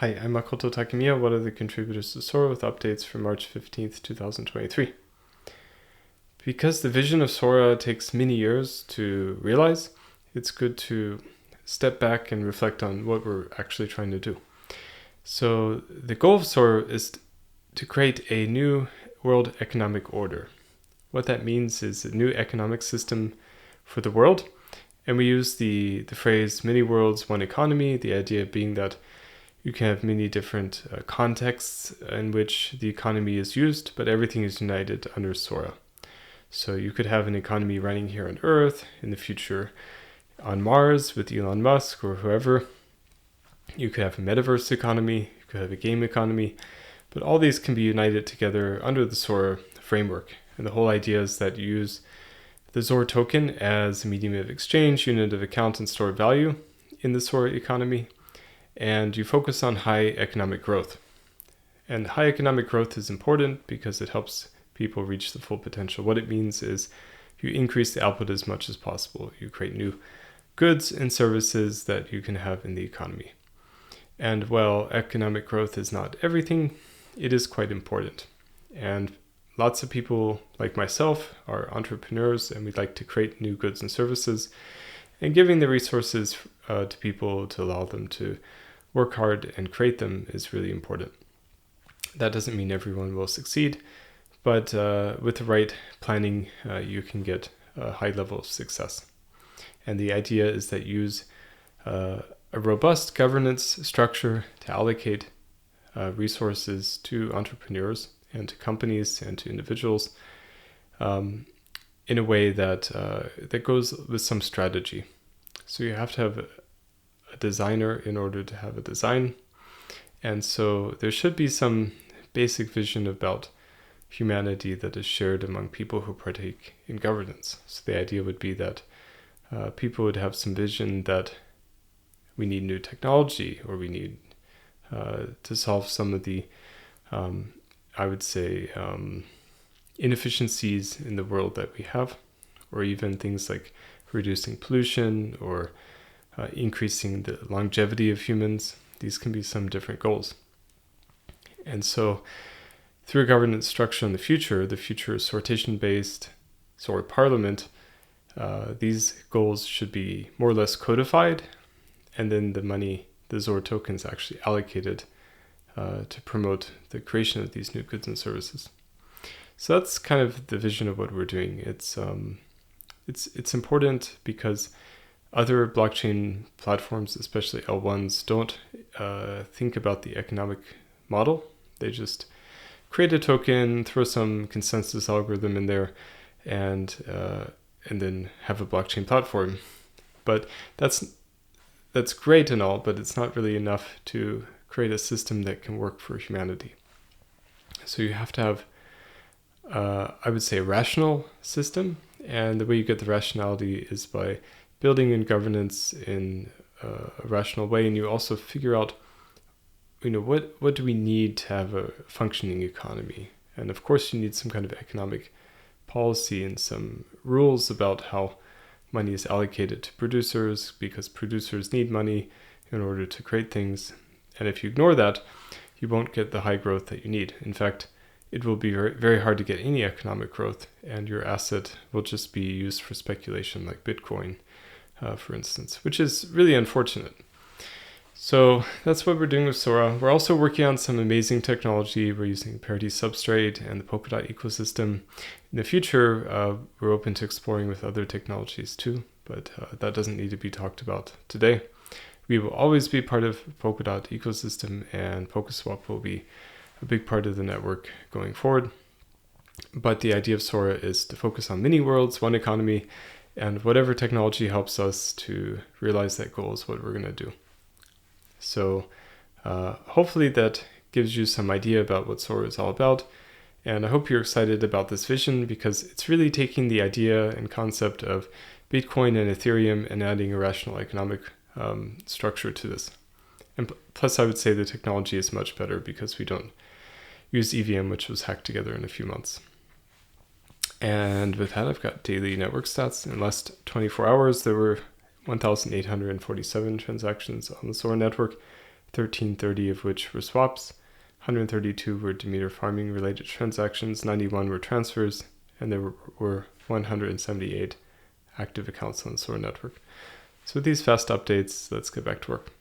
Hi, I'm Makoto Takemiya, one of the contributors to Sora with updates for March 15th, 2023. Because the vision of Sora takes many years to realize, it's good to step back and reflect on what we're actually trying to do. So the goal of Sora is to create a new world economic order. What that means is a new economic system for the world. And we use the phrase many worlds, one economy, the idea being that you can have many different contexts in which the economy is used, but everything is united under Sora. So you could have an economy running here on Earth, in the future on Mars with Elon Musk or whoever. You could have a metaverse economy, you could have a game economy, but all these can be united together under the Sora framework. And the whole idea is that you use the Sora token as a medium of exchange, unit of account, and stored value in the Sora economy. And you focus on high economic growth. And high economic growth is important because it helps people reach the full potential. What it means is you increase the output as much as possible. You create new goods and services that you can have in the economy. And while economic growth is not everything, it is quite important. And lots of people like myself are entrepreneurs, and we like to create new goods and services. And giving the resources to people to allow them to work hard and create them is really important. That doesn't mean everyone will succeed, but with the right planning, you can get a high level of success. And the idea is that you use a robust governance structure to allocate resources to entrepreneurs and to companies and to individuals in a way that goes with some strategy. So you have to have a designer in order to have a design. And so there should be some basic vision about humanity that is shared among people who partake in governance. So the idea would be that people would have some vision that we need new technology, or we need to solve some of the, inefficiencies in the world that we have, or even things like reducing pollution or increasing the longevity of humans. These can be some different goals. And so through a governance structure in the future is sortation-based, Sora Parliament, these goals should be more or less codified, and then the money, the Sora tokens, actually allocated to promote the creation of these new goods and services. So that's kind of the vision of what we're doing. It's important because other blockchain platforms, especially L1s, don't think about the economic model. They just create a token, throw some consensus algorithm in there, and then have a blockchain platform. But that's great and all, but it's not really enough to create a system that can work for humanity. So you have to have, I would say, a rational system. And the way you get the rationality is by building in governance in a rational way. And you also figure out, what do we need to have a functioning economy? And of course, you need some kind of economic policy and some rules about how money is allocated to producers, because producers need money in order to create things. And if you ignore that, you won't get the high growth that you need. In fact, it will be very, very hard to get any economic growth, and your asset will just be used for speculation, like Bitcoin, for instance, which is really unfortunate. So that's what we're doing with Sora. We're also working on some amazing technology. We're using Parity Substrate and the Polkadot ecosystem. In the future, we're open to exploring with other technologies too, but that doesn't need to be talked about today. We will always be part of Polkadot ecosystem, and PokeSwap will be a big part of the network going forward. But the idea of Sora is to focus on many worlds, one economy, and whatever technology helps us to realize that goal is what we're going to do. So hopefully that gives you some idea about what Sora is all about. And I hope you're excited about this vision, because it's really taking the idea and concept of Bitcoin and Ethereum and adding a rational economic structure to this. And plus, I would say the technology is much better because we don't use EVM, which was hacked together in a few months. And with that, I've got daily network stats. In the last 24 hours, there were 1,847 transactions on the Sora network, 1330 of which were swaps, 132 were Demeter farming related transactions, 91 were transfers, and there were 178 active accounts on the Sora network. So with these fast updates, let's get back to work.